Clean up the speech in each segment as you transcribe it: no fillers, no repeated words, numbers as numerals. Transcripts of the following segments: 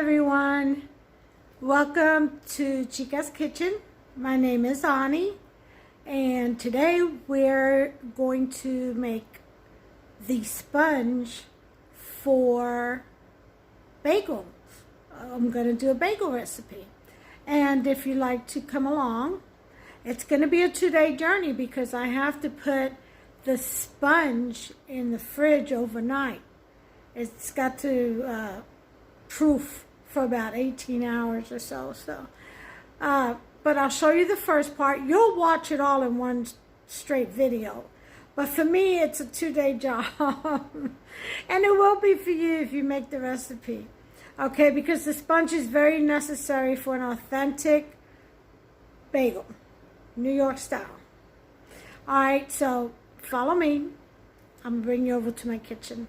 everyone. Welcome to Chica's Kitchen. My name is Ani, and today we're going to make the sponge for bagels. I'm going to do a bagel recipe. And if you like to come along, it's going to be a 2-day journey because I have to put the sponge in the fridge overnight. It's got to proof for about 18 hours or so. But I'll show you the first part. You'll watch it all in one straight video. But for me, it's a 2-day job. And it will be for you if you make the recipe. Okay, because the sponge is very necessary for an authentic bagel, New York style. All right, so follow me. I'm going to bring you over to my kitchen.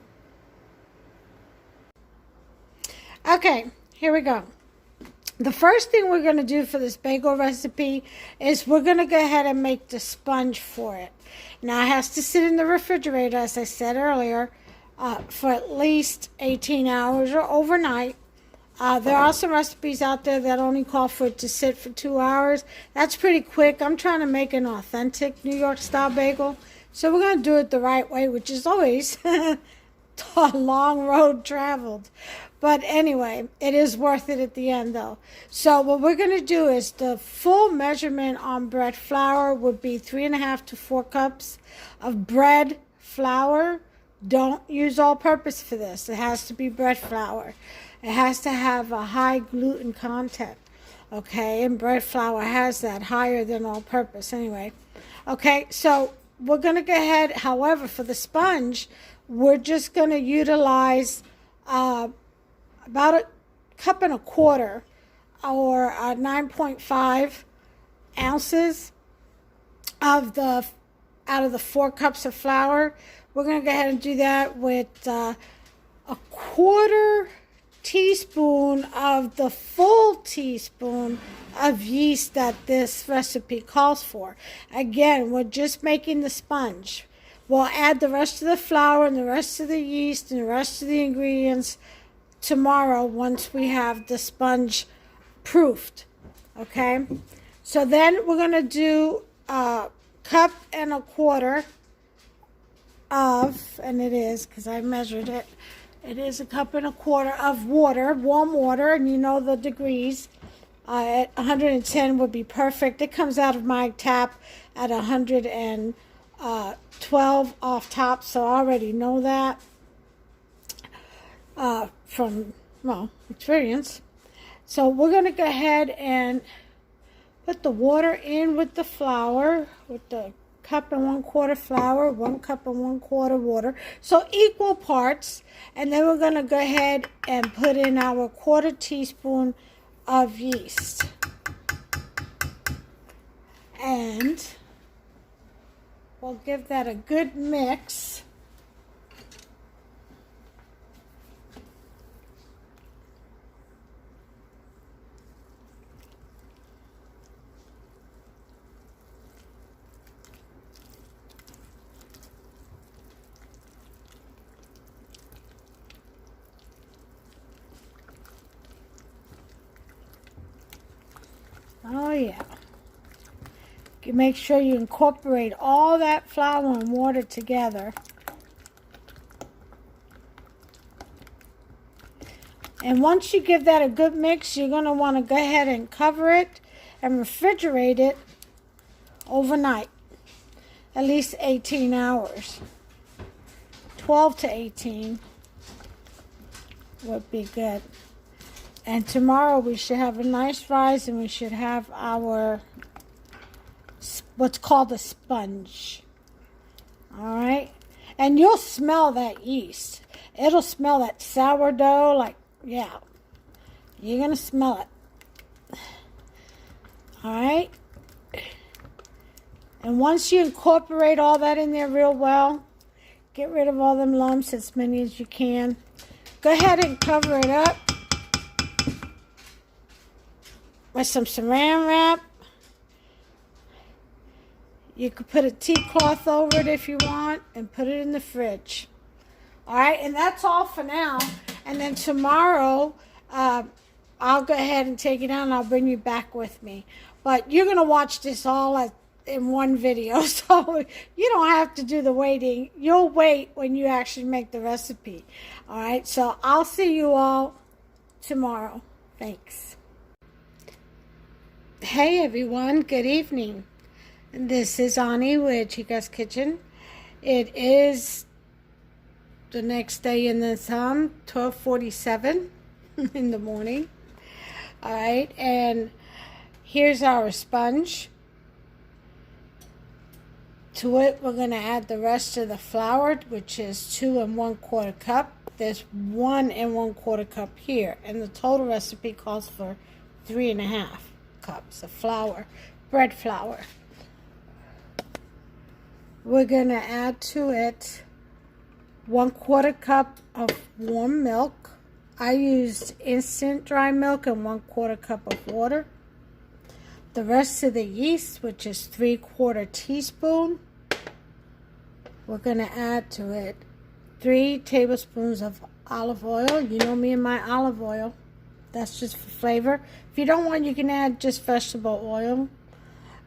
Okay, here we go. The first thing we're going to do for this bagel recipe is we're going to go ahead and make the sponge for it. Now, it has to sit in the refrigerator, as I said earlier, for at least 18 hours or overnight. There are some recipes out there that only call for it to sit for 2 hours. That's pretty quick. I'm trying to make an authentic New York style bagel. So we're going to do it the right way, which is always a long road traveled. But anyway, it is worth it at the end, though. So what we're going to do is the full measurement on bread flour would be 3.5 to 4 cups of bread flour. Don't use all-purpose for this. It has to be bread flour. It has to have a high gluten content, okay? And bread flour has that, higher than all-purpose anyway. Okay, so we're going to go ahead. However, for the sponge, we're just going to utilize about 1.25 cups or 9.5 ounces of out of the 4 cups of flour. We're going to go ahead and do that with 1/4 teaspoon of the full teaspoon of yeast that this recipe calls for. Again, we're just making the sponge. We'll add the rest of the flour and the rest of the yeast and the rest of the ingredients tomorrow once we have the sponge proofed. Okay, so then we're going to do 1.25 cups of, and it is, because I measured it, it is 1.25 cups of water, warm water, and you know the degrees. At 110 would be perfect. It comes out of my tap at 112 off top, so I already know that from, well, experience. So we're going to go ahead and put the water in with the flour, with the 1.25 cups flour, 1.25 cups water. So equal parts. And then we're going to go ahead and put in our 1/4 teaspoon of yeast. And we'll give that a good mix. Oh yeah. You make sure you incorporate all that flour and water together. And once you give that a good mix, you're going to want to go ahead and cover it and refrigerate it overnight. At least 18 hours. 12 to 18 would be good. And tomorrow we should have a nice rise, and we should have our, what's called a sponge. All right? And you'll smell that yeast. It'll smell that sourdough, like, yeah. You're going to smell it. All right? And once you incorporate all that in there real well, get rid of all them lumps, as many as you can. Go ahead and cover it up with some saran wrap. You could put a tea cloth over it if you want and put it in the fridge. All right, and that's all for now. And then tomorrow, I'll go ahead and take it out and I'll bring you back with me. But you're going to watch this all in one video, so you don't have to do the waiting. You'll wait when you actually make the recipe. All right, so I'll see you all tomorrow. Thanks. Hey everyone, good evening. This is Ani with Chica's Kitchen. It is the next day in the sun, 12:47 in the morning. All right, and here's our sponge. To it, we're going to add the rest of the flour, which is 2 1/4 cup. There's 1 1/4 cup here, and the total recipe calls for 3 1/2 cups of flour, bread flour. We're going to add to it 1/4 cup of warm milk. I used instant dry milk and 1/4 cup of water. The rest of the yeast, which is 3/4 teaspoon, we're going to add to it 3 tablespoons of olive oil. You know me and my olive oil. That's just for flavor. If you don't want, you can add just vegetable oil.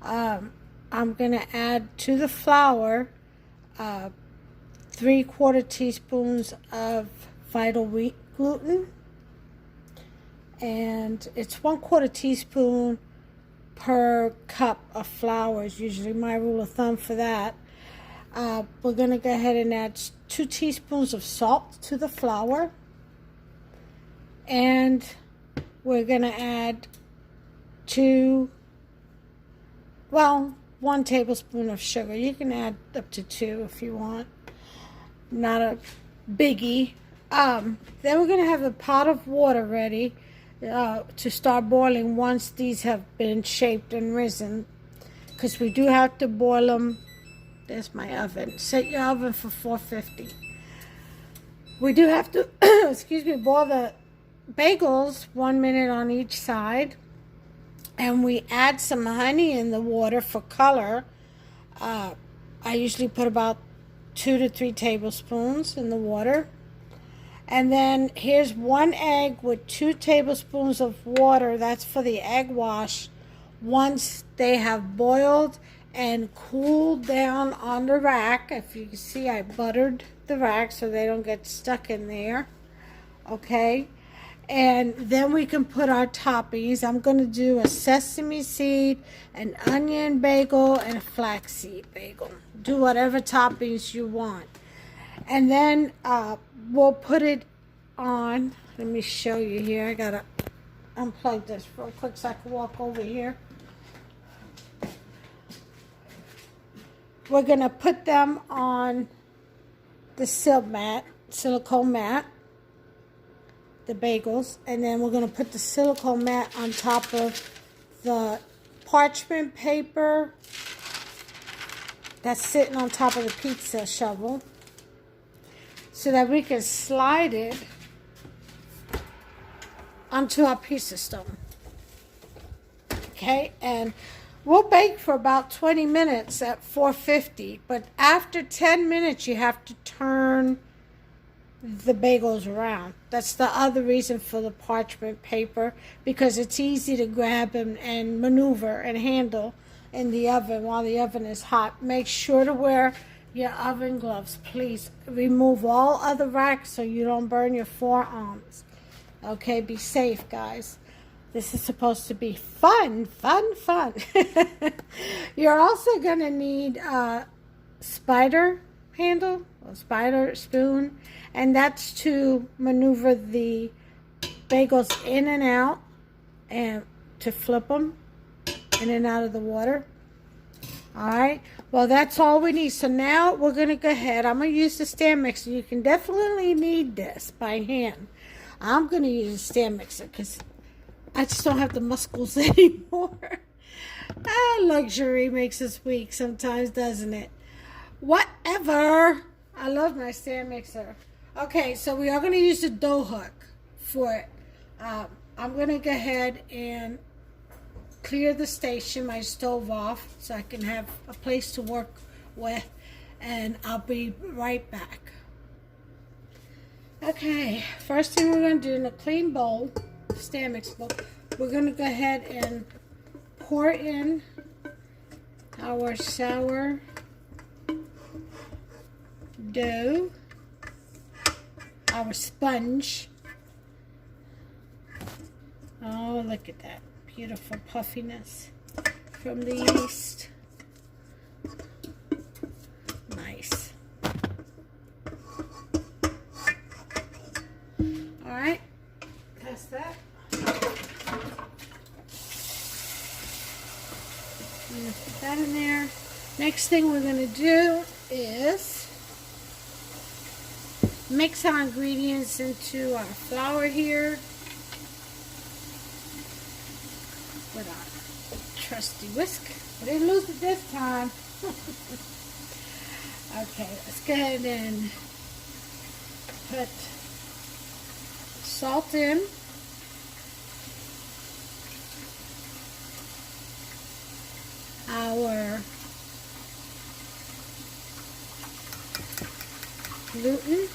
I'm going to add to the flour 3/4 teaspoons of vital wheat gluten. And it's 1/4 teaspoon per cup of flour is usually my rule of thumb for that. We're going to go ahead and add 2 teaspoons of salt to the flour. And we're going to add 1 tablespoon of sugar. You can add up to 2 if you want. Not a biggie. Then we're going to have a pot of water ready to start boiling once these have been shaped and risen, because we do have to boil them. There's my oven. Set your oven for 450. We do have to boil the bagels 1 minute on each side, and we add some honey in the water for color. I usually put about 2 to 3 tablespoons in the water. And then here's 1 egg with 2 tablespoons of water. That's for the egg wash. Once they have boiled and cooled down on the rack. If you can see, I buttered the rack so they don't get stuck in there. Okay. And then we can put our toppings. I'm going to do a sesame seed, an onion bagel, and a flaxseed bagel. Do whatever toppings you want. And then we'll put it on. Let me show you here. I got to unplug this real quick so I can walk over here. We're going to put them on the silicone mat, the bagels, and then we're going to put the silicone mat on top of the parchment paper that's sitting on top of the pizza shovel, so that we can slide it onto our pizza stone. Okay, and we'll bake for about 20 minutes at 450, but after 10 minutes you have to turn the bagels around. That's the other reason for the parchment paper, because it's easy to grab and maneuver and handle in the oven while the oven is hot. Make sure to wear your oven gloves. Please remove all other racks so you don't burn your forearms. Okay, be safe, guys. This is supposed to be fun. You're also going to need a spider handle, a spider spoon, and that's to maneuver the bagels in and out and to flip them in and out of the water. Alright, well that's all we need. So now we're going to go ahead. I'm going to use the stand mixer. You can definitely knead this by hand. I'm going to use a stand mixer because I just don't have the muscles anymore. Luxury makes us weak sometimes, doesn't it? Whatever. I love my stand mixer. Okay, so we are going to use the dough hook for it. I'm going to go ahead and clear the station, my stove off, so I can have a place to work with, and I'll be right back. Okay, first thing we're going to do in a clean bowl, stand mix, but we're going to go ahead and pour in our sour dough, our sponge. Oh, look at that beautiful puffiness from the yeast. Nice. All right, that's that. I'm gonna put that in there. Next thing we're gonna do is mix our ingredients into our flour here with our trusty whisk. We didn't lose it this time. Okay, let's go ahead and put salt in. Our gluten,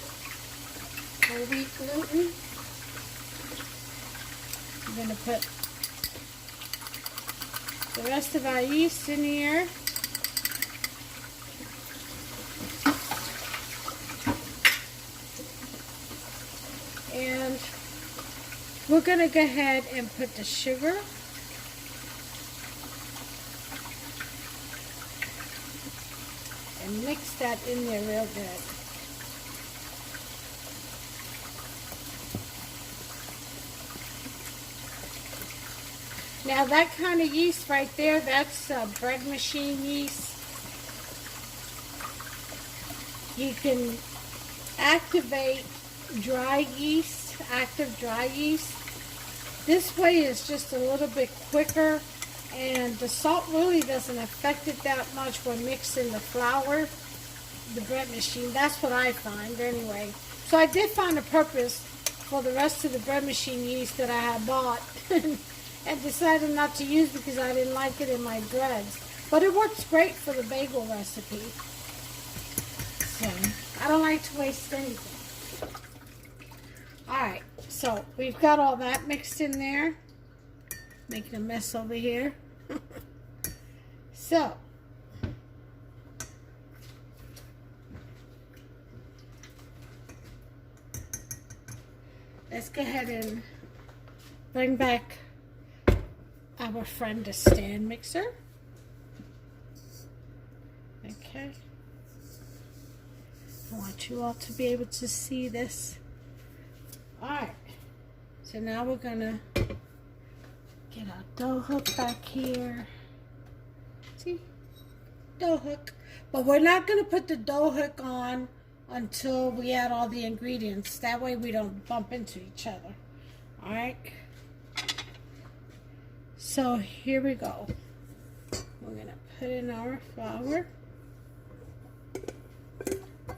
whole wheat gluten. I'm going to put the rest of our yeast in here. And we're going to go ahead and put the sugar. And mix that in there real good. Now that kind of yeast right there, that's bread machine yeast. You can activate dry yeast, active dry yeast. This way is just a little bit quicker, and the salt really doesn't affect it that much when mixing the flour, the bread machine. That's what I find anyway. So I did find a purpose for the rest of the bread machine yeast that I had bought and decided not to use because I didn't like it in my breads. But it works great for the bagel recipe. So I don't like to waste anything. Alright, so we've got all that mixed in there. Making a mess over here. So let's go ahead and bring back our friend the stand mixer. Okay. I want you all to be able to see this. Alright. So now we're gonna get our dough hook back here. See? Dough hook. But we're not gonna put the dough hook on until we add all the ingredients. That way we don't bump into each other. Alright. So here we go. We're gonna put in our flour.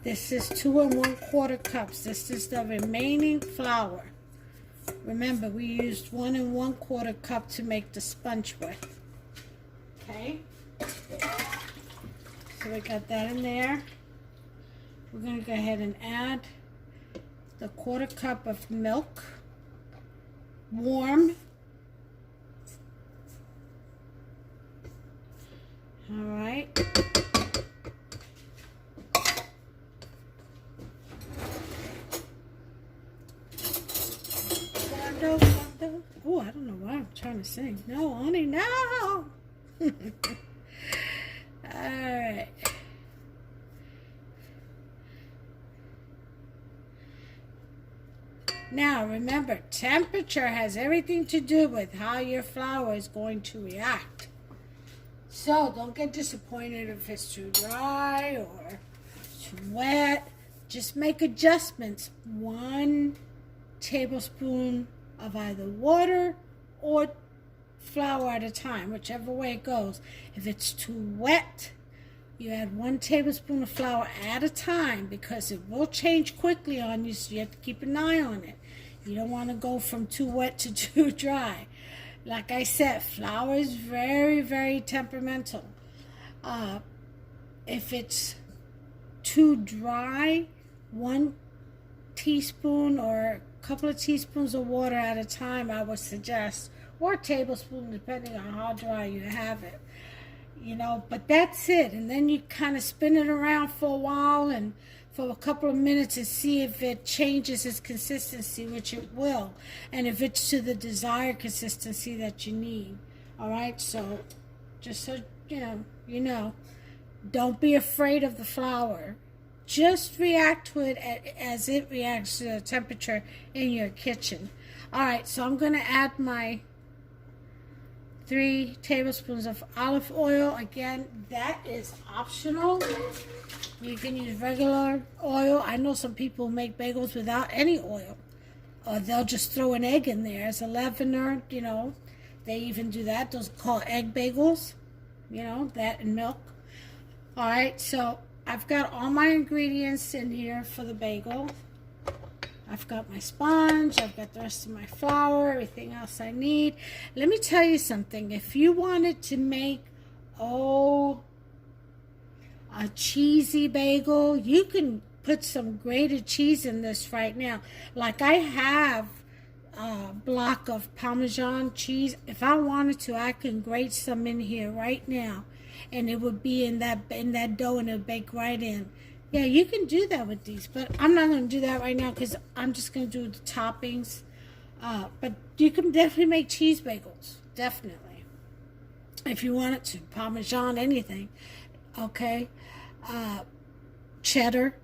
This is 2 1/4 cups. This is the remaining flour. Remember, we used 1 1/4 cup to make the sponge with. Okay. So we got that in there. We're gonna go ahead and add the 1/4 cup of milk, warm. All right. Oh, I don't know why I'm trying to sing. No, honey, no. All right. Now, remember, temperature has everything to do with how your flour is going to react. So, don't get disappointed if it's too dry or too wet. Just make adjustments. 1 tablespoon of either water or flour at a time, whichever way it goes. If it's too wet, you add 1 tablespoon of flour at a time because it will change quickly on you, so you have to keep an eye on it. You don't want to go from too wet to too dry. Like I said, flour is very, very temperamental. If it's too dry, 1 teaspoon or couple of teaspoons of water at a time, I would suggest, or a tablespoon, depending on how dry you have it. You know, but that's it. And then you kind of spin it around for a while and for a couple of minutes and see if it changes its consistency, which it will, and if it's to the desired consistency that you need. All right, so just so you know, don't be afraid of the flour. Just react to it as it reacts to the temperature in your kitchen. All right, so I'm going to add my 3 tablespoons of olive oil. Again, that is optional. You can use regular oil. I know some people make bagels without any oil. Or they'll just throw an egg in there as a leavener, you know. They even do that. Those are called egg bagels. You know, that and milk. All right, so I've got all my ingredients in here for the bagel. I've got my sponge, I've got the rest of my flour, everything else I need. Let me tell you something. If you wanted to make, a cheesy bagel, you can put some grated cheese in this right now. Like I have a block of Parmesan cheese. If I wanted to, I can grate some in here right now. And it would be in that dough and it would bake right in. Yeah, you can do that with these, but I'm not going to do that right now because I'm just going to do the toppings. But you can definitely make cheese bagels, definitely. If you wanted to, Parmesan, anything. Okay. Cheddar.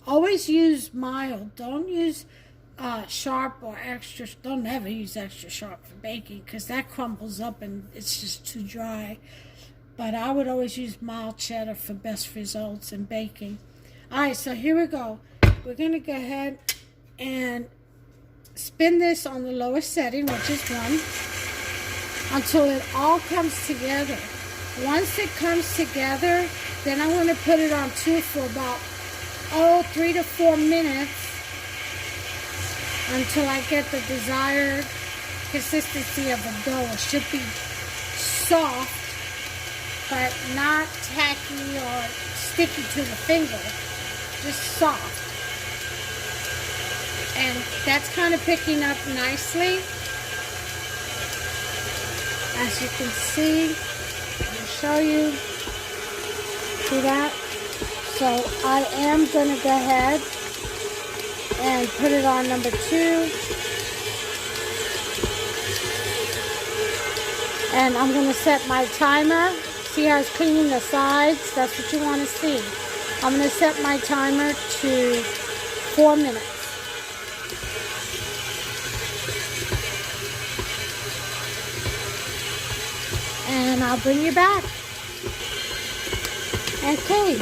Always use mild. Don't use sharp or extra. Don't ever use extra sharp for baking because that crumbles up and it's just too dry. But I would always use mild cheddar for best results in baking. All right, so here we go. We're going to go ahead and spin this on the lowest setting, which is 1, until it all comes together. Once it comes together, then I'm going to put it on 2 for about, 3 to 4 minutes until I get the desired consistency of the dough. It should be soft, but not tacky or sticky to the finger, just soft. And that's kind of picking up nicely. As you can see, I'll show you. See that? So I am going to go ahead and put it on number 2. And I'm going to set my timer. See how it's cleaning the sides? That's what you want to see. I'm going to set my timer to 4 minutes. And I'll bring you back. Okay.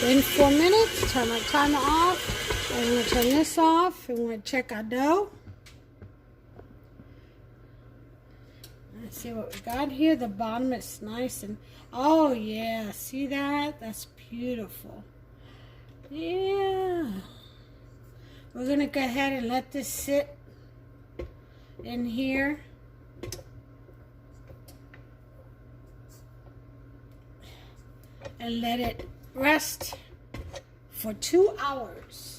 In 4 minutes, turn my timer off. And we're going to turn this off. And we're going to check our dough. Let's see what we got here. The bottom is nice and oh yeah, see that? That's beautiful. Yeah. We're gonna go ahead and let this sit in here. And let it rest for 2 hours.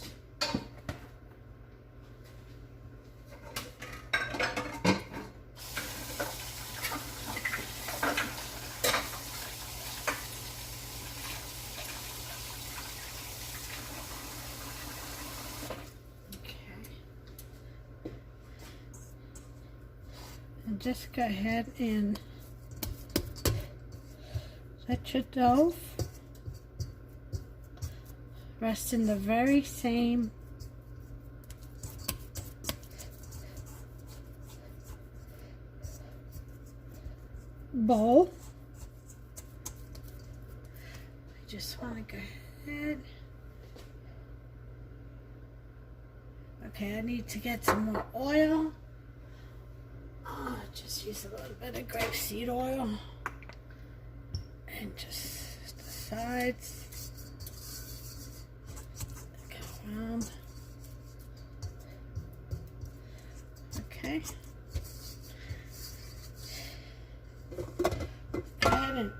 And just go ahead and let your dough rest in the very same bowl. I just want to go ahead. Okay, I need to get some more oil. Just use a little bit of grapeseed oil and just the sides. Go around. Okay. Go ahead and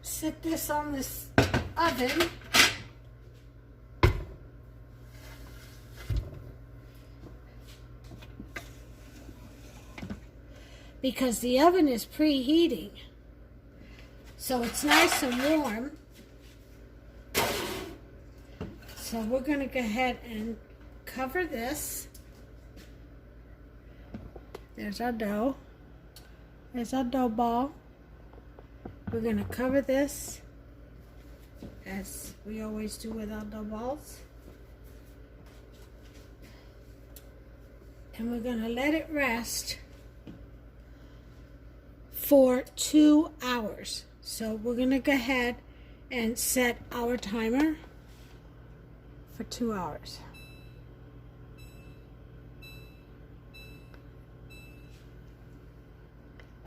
sit this on this oven. because the oven is preheating. So it's nice and warm. So we're going to go ahead and cover this. There's our dough. There's our dough ball. We're going to cover this as we always do with our dough balls. And we're going to let it rest for 2 hours. So we're going to go ahead and set our timer for 2 hours.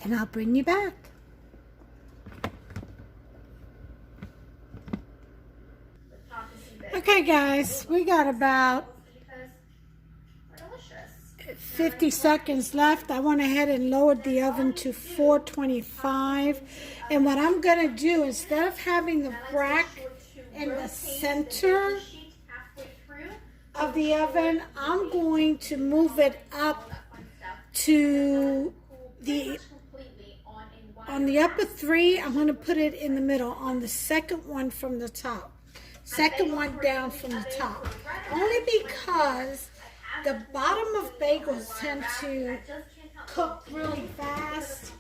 And I'll bring you back. Okay guys, we got about 50 seconds left. I went ahead and lowered the oven to 425. And what I'm going to do, instead of having the brack in the center of the oven, I'm going to move it up to on the upper three. I'm going to put it in the middle on the second one from the top. Second one down from the top. Only because the bottom of bagels tend to cook really fast.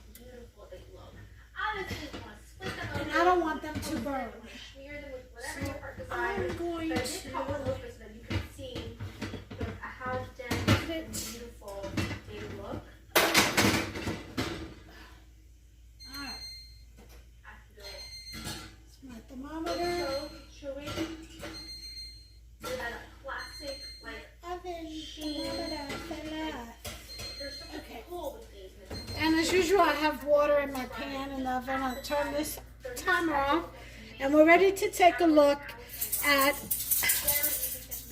And I don't want them to burn. So I'm going to put it. Alright. It's my thermometer. Okay. And as usual, I have water in my pan in the oven. I'll turn this timer off, and we're ready to take a look at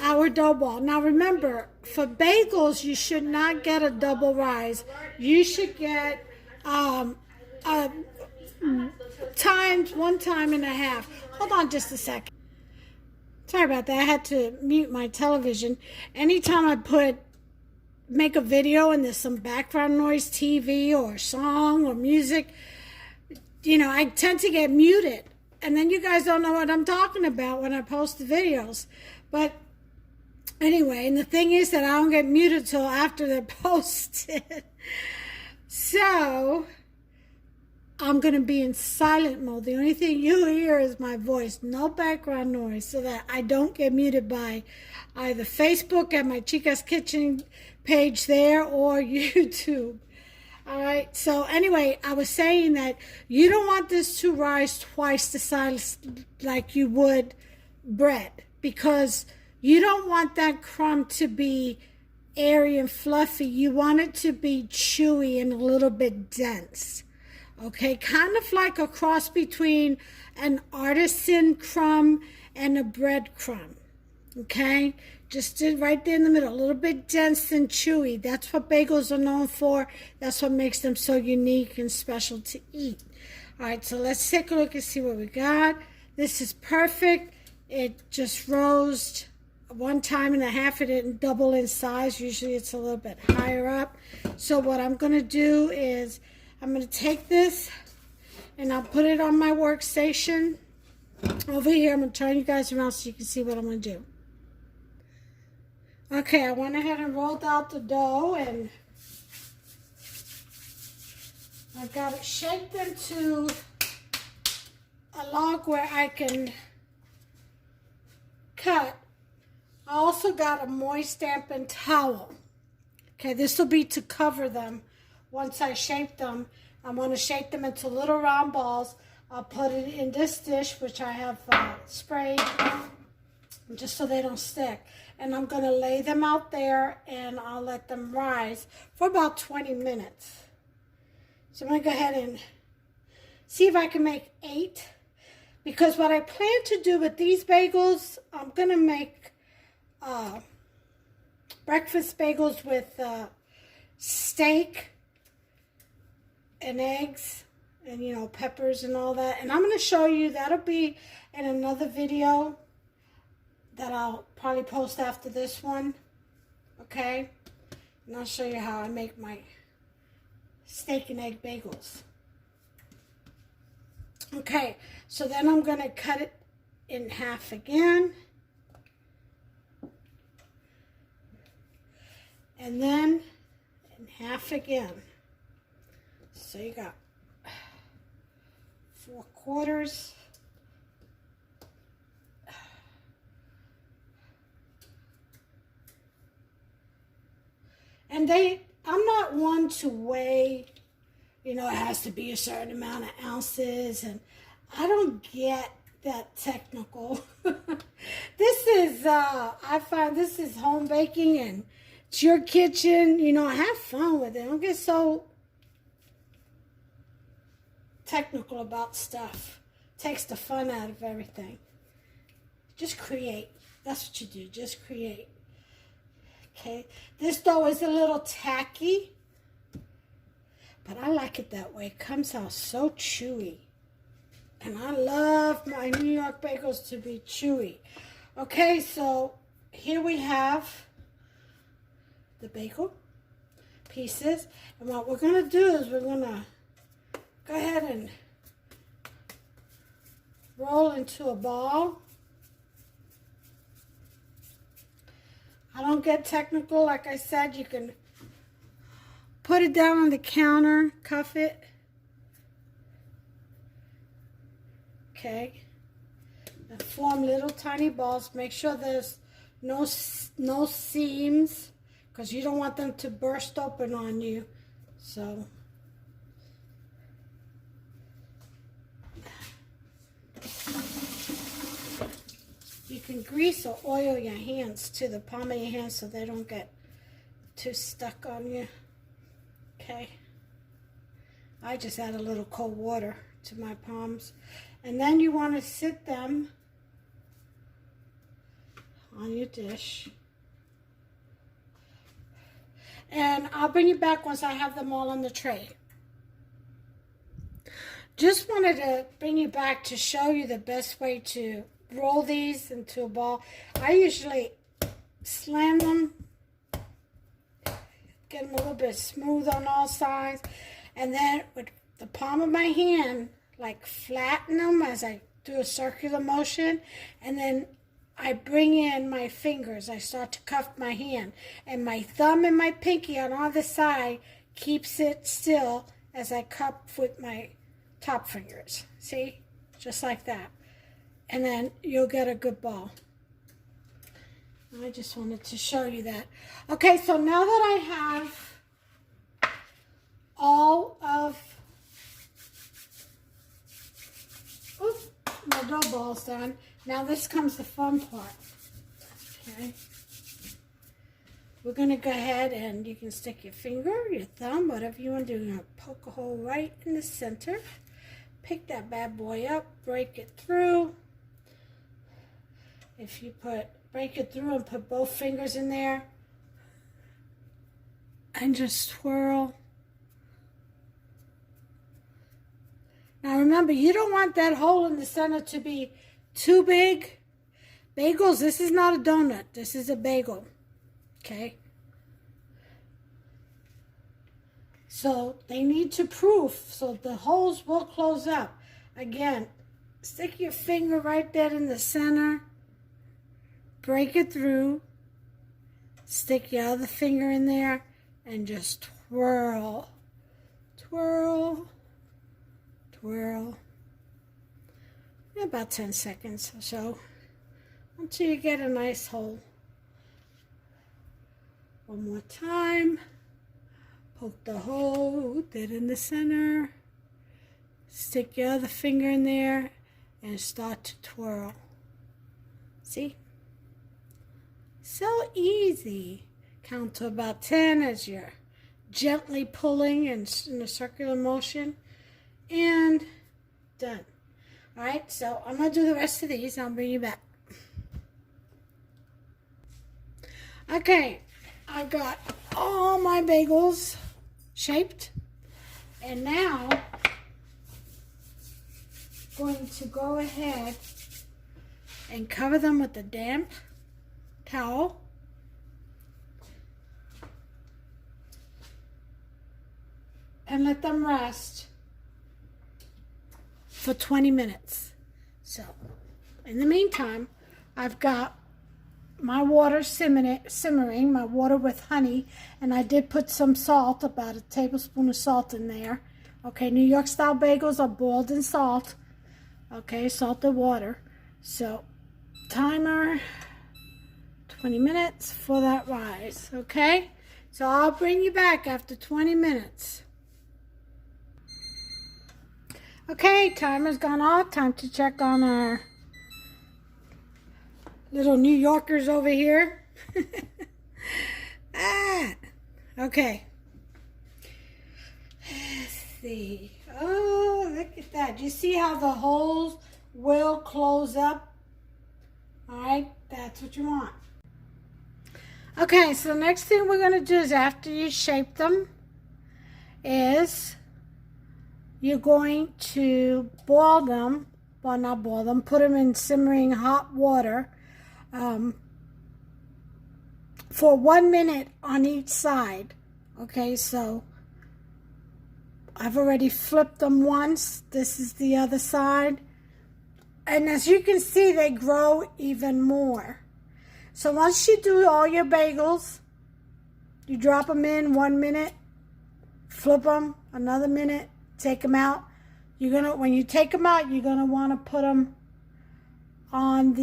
our dough ball. Now remember, for bagels, you should not get a double rise. You should get one time and a half. Hold on just a second. Sorry about that. I had to mute my television. Anytime I make a video and there's some background noise, TV or song or music, you know, I tend to get muted. And then you guys don't know what I'm talking about when I post the videos. But anyway, and the thing is that I don't get muted till after they're posted. So I'm going to be in silent mode. The only thing you hear is my voice, no background noise, so that I don't get muted by either Facebook at my Chica's Kitchen page there or YouTube. All right, so anyway, I was saying that you don't want this to rise twice the size like you would bread, because you don't want that crumb to be airy and fluffy. You want it to be chewy and a little bit dense. Okay, kind of like a cross between an artisan crumb and a bread crumb. Okay, just right there in the middle, a little bit dense and chewy. That's what bagels are known for. That's what makes them so unique and special to eat. All right, so let's take a look and see what we got. This is perfect. It just rose one time and a half. It didn't double in size. Usually it's a little bit higher up. So what I'm going to do is I'm going to take this and I'll put it on my workstation over here. I'm going to turn you guys around so you can see what I'm going to do. Okay, I went ahead and rolled out the dough, and I've got it shaped into a log where I can cut. I also got a moist dampened towel. Okay, this will be to cover them. Once I shape them, I'm going to shape them into little round balls. I'll put it in this dish, which I have sprayed, just so they don't stick. And I'm going to lay them out there, and I'll let them rise for about 20 minutes. So I'm going to go ahead and see if I can make 8. Because what I plan to do with these bagels, I'm going to make breakfast bagels with steak and eggs and, you know, peppers and all that. And I'm going to show you, that'll be in another video that I'll probably post after this one. Okay? And I'll show you how I make my steak and egg bagels. Okay, so then I'm going to cut it in half again. And then in half again. So you got 4/4. And I'm not one to weigh, you know, it has to be a certain amount of ounces, and I don't get that technical. This is, I find this is home baking, and it's your kitchen, you know, have fun with it. Don't get so technical about stuff. It takes the fun out of everything. Just create. That's what you do, just create. Okay, this dough is a little tacky, but I like it that way. It comes out so chewy. And I love my New York bagels to be chewy. Okay, so here we have the bagel pieces. And what we're going to do is we're going to go ahead and roll into a ball. I don't get technical. Like I said, you can put it down on the counter, cuff it. Okay, and form little tiny balls. Make sure there's no seams, because you don't want them to burst open on you. So you can grease or oil your hands to the palm of your hands so they don't get too stuck on you. Okay, I just add a little cold water to my palms. And then you want to sit them on your dish. And I'll bring you back once I have them all on the tray. Just wanted to bring you back to show you the best way to roll these into a ball. I usually slam them, get them a little bit smooth on all sides, and then with the palm of my hand, like flatten them as I do a circular motion, and then I bring in my fingers. I start to cuff my hand, and my thumb and my pinky on either side keeps it still as I cup with my top fingers. See? Just like that. And then you'll get a good ball. I just wanted to show you that. Okay, so now that I have all of my dough balls done, now this comes the fun part. Okay, we're gonna go ahead and you can stick your finger, your thumb, whatever you want to do. You're gonna poke a hole right in the center, pick that bad boy up, break it through. If you break it through and put both fingers in there and just swirl. Now remember, you don't want that hole in the center to be too big. Bagels, this is not a donut. This is a bagel. Okay? So they need to proof, so the holes will close up. Again, stick your finger right there in the center. Break it through. Stick your other finger in there and just twirl. Twirl. Twirl. About 10 seconds or so until you get a nice hole. One more time. Poke the hole, put it in the center. Stick your other finger in there and start to twirl. See? So easy. Count to about 10 as you're gently pulling in a circular motion. And done. Alright, so I'm going to do the rest of these. I'll bring you back. Okay, I got all my bagels shaped. And now, I'm going to go ahead and cover them with a damp towel. and let them rest for 20 minutes. So, in the meantime, I've got my water simmering, my water with honey, and I did put some salt, about a tablespoon of salt in there. Okay, New York style bagels are boiled in salt. Okay, salted water. So, timer, 20 minutes for that rise. Okay, so I'll bring you back after 20 minutes. Okay, timer's gone off. Time to check on our little New Yorkers over here. Okay. Let's see. Oh, look at that. Do you see how the holes will close up? All right, that's what you want. Okay, so the next thing we're going to do is, after you shape them, is you're going to boil them. Well, not boil them. Put them in simmering hot water for 1 minute on each side. Okay, so I've already flipped them once. This is the other side. And as you can see, they grow even more. So once you do all your bagels, you drop them in 1 minute, flip them another minute, take them out. When you take them out, you're gonna want to put them on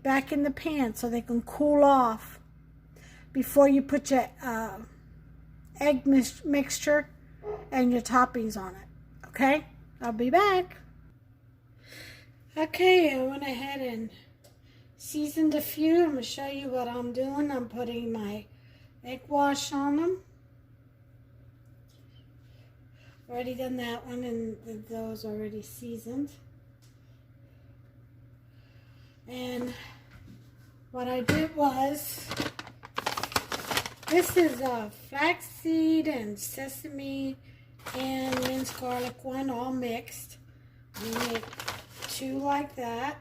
back in the pan so they can cool off before you put your egg mixture and your toppings on it. Okay, I'll be back. Okay, I went ahead and seasoned a few. I'm gonna show you what I'm doing. I'm putting my egg wash on them. Already done that one, and those already seasoned. And what I did was, this is a flaxseed and sesame and minced garlic one, all mixed. You make 2 like that.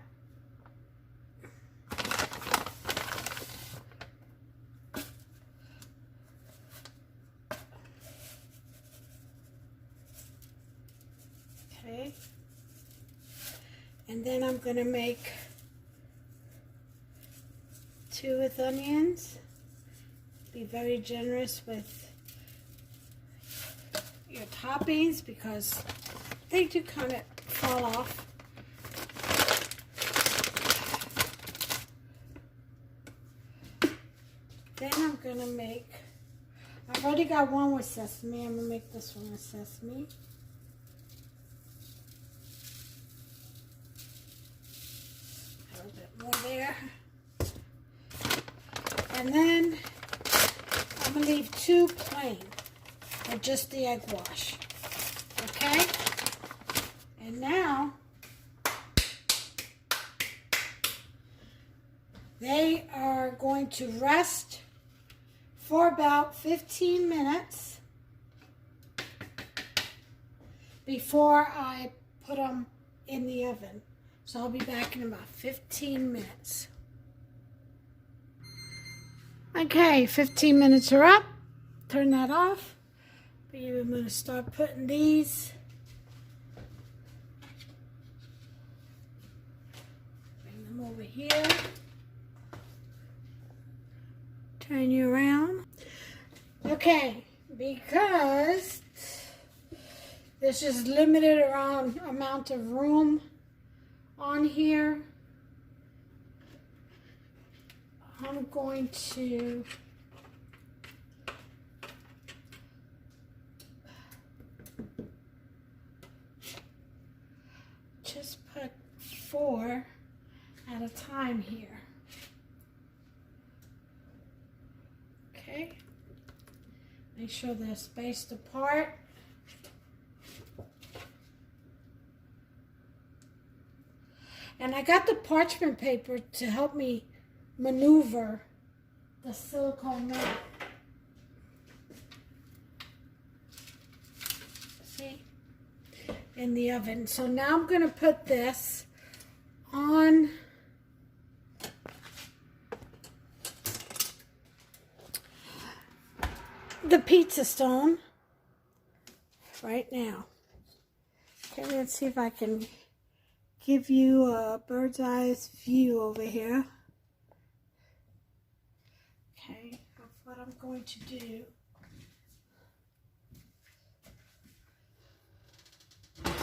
Okay. And then I'm going to make 2 with onions. Be very generous with your toppings because they do kind of fall off. Then I'm going to make, I've already got one with sesame. I'm going to make this one with sesame. A little bit more there. And then I'm going to leave 2 plain with just the egg wash. Okay? And now they are going to rest for about 15 minutes before I put them in the oven. So I'll be back in about 15 minutes. Okay, 15 minutes are up. Turn that off. I'm going to start putting these. Bring them over here. Turn you around. Okay, because there's just limited amount of room on here, I'm going to just put 4 at a time here. Okay, make sure they're spaced apart. And I got the parchment paper to help me maneuver the silicone mat. See? In the oven. So now I'm going to put this on the pizza stone. right now. Okay, let's see if I can give you a bird's eye view over here. Okay, of what I'm going to do. Okay.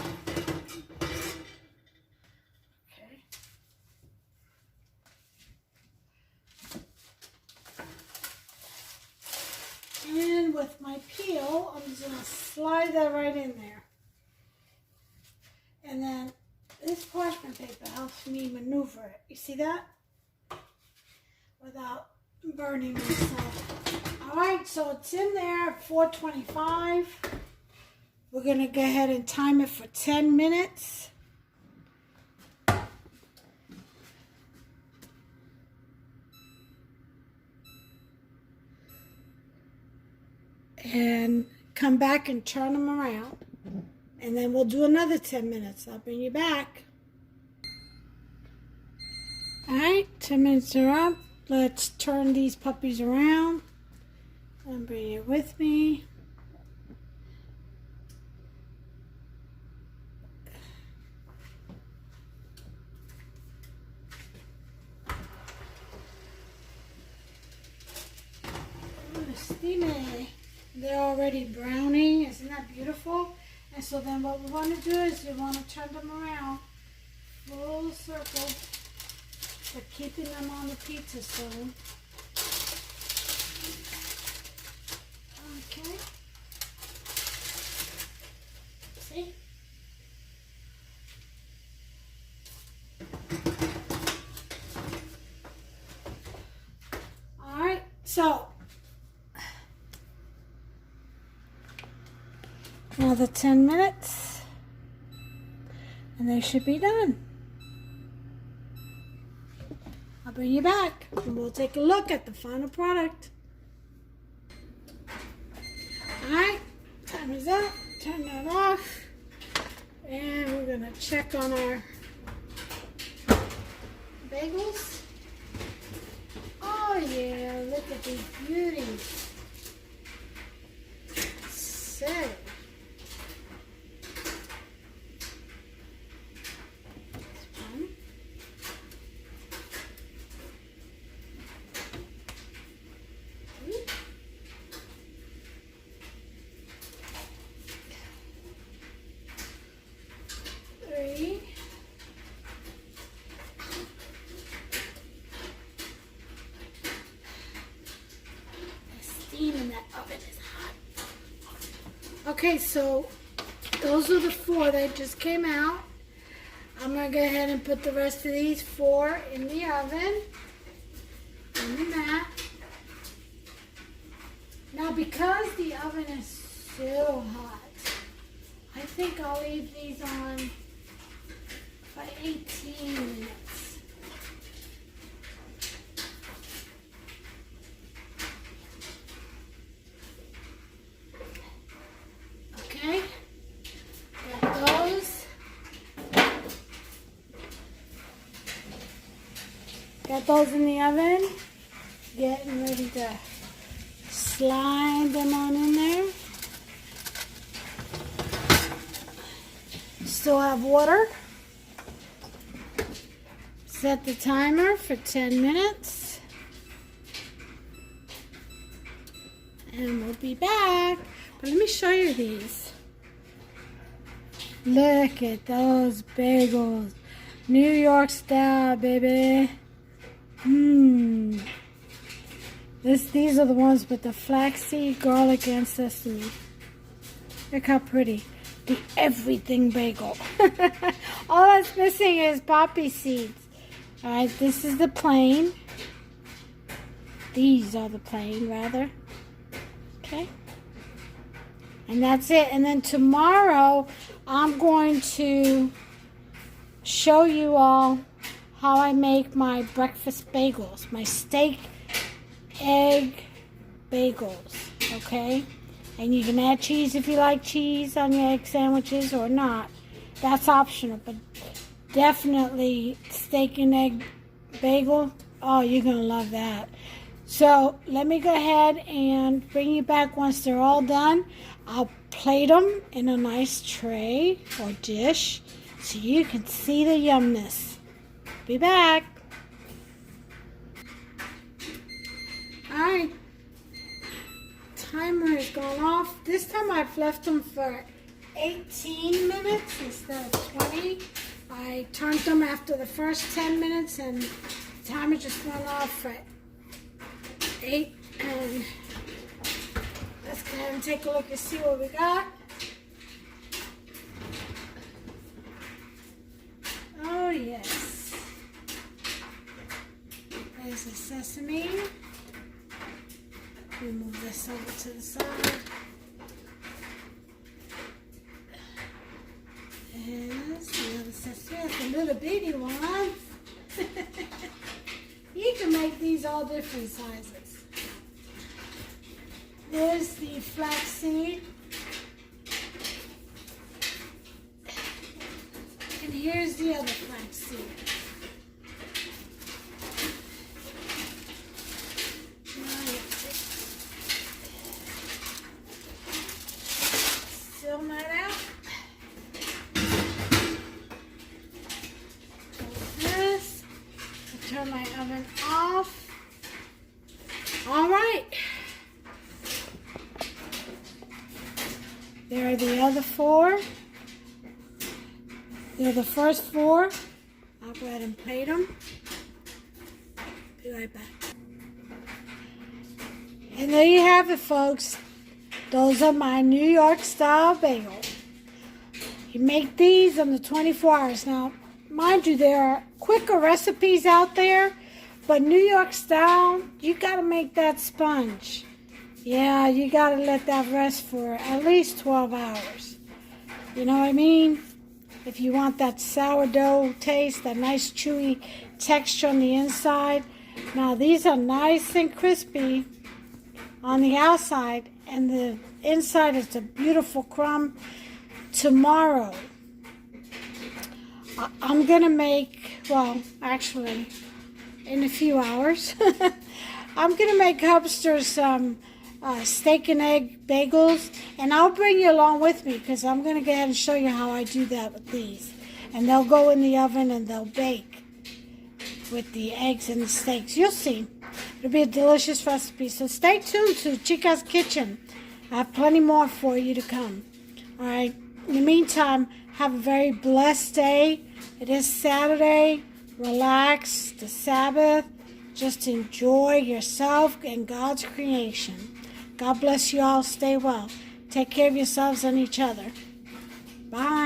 And with my peel, I'm just going to slide that right in there. And then this parchment paper helps me maneuver it. You see that? Without burning myself. Alright, so it's in there at 425. We're going to go ahead and time it for 10 minutes. And come back and turn them around. And then we'll do another 10 minutes. I'll bring you back. Alright, 10 minutes are up. Let's turn these puppies around. And bring it with me. Steamy. They're already browning. Isn't that beautiful? And so then what we want to do is we want to turn them around full circle, but keeping them on the pizza stone. Okay. See? All right. So another 10 minutes and they should be done. I'll bring you back and we'll take a look at the final product. Alright, time is up. Turn that off. And we're going to check on our bagels. Oh yeah, look at these beauties. So in that oven is hot. Okay, so those are the 4 that just came out. I'm going to go ahead and put the rest of these 4 in the oven. In that. Now because the oven is so hot, I think I'll leave these on for 18 minutes. Okay, got those. Got those in the oven. Getting ready to slide them on in there. Still have water. Set the timer for 10 minutes. And we'll be back. But let me show you these. Look at those bagels. New York style, baby. These are the ones with the flaxseed, garlic, and sesame. Look how pretty. The everything bagel. All that's missing is poppy seeds. Alright, this is the plain. These are the plain, rather. Okay. And that's it. And then tomorrow, I'm going to show you all how I make my breakfast bagels. My steak, egg bagels. Okay? And you can add cheese if you like cheese on your egg sandwiches or not. That's optional. But definitely steak and egg bagel. Oh, you're going to love that. So let me go ahead and bring you back once they're all done. I'll plate them in a nice tray or dish so you can see the yumness. Be back. Alright, timer has gone off. This time I've left them for 18 minutes instead of 20. I turned them after the first 10 minutes and the timer just went off for 8. And let's go ahead and take a look and see what we got. Oh yes. There's the sesame. We move this over to the side. There's the other sesame. That's a little bitty one. You can make these all different sizes. There's the flaxseed. And here's the other flaxseed. Seal that out. This. I'll turn my oven off. All right. There are the other 4. They're the first 4. I'll go ahead and plate them. Be right back. And there you have it, folks. Those are my New York style bagels. You make these in the 24 hours. Now, mind you, there are quicker recipes out there, but New York style, you got to make that sponge. Yeah, you got to let that rest for at least 12 hours. You know what I mean? If you want that sourdough taste, that nice chewy texture on the inside. Now, these are nice and crispy on the outside, and the inside is a beautiful crumb. Tomorrow, I'm going to make, well, actually, in a few hours, I'm going to make Hubster's steak and egg bagels, and I'll bring you along with me because I'm going to go ahead and show you how I do that with these. And they'll go in the oven and they'll bake with the eggs and the steaks. You'll see. It'll be a delicious recipe. So stay tuned to Chica's Kitchen. I have plenty more for you to come. All right. In the meantime, have a very blessed day. It is Saturday. Relax. The Sabbath. Just enjoy yourself and God's creation. God bless you all. Stay well. Take care of yourselves and each other. Bye.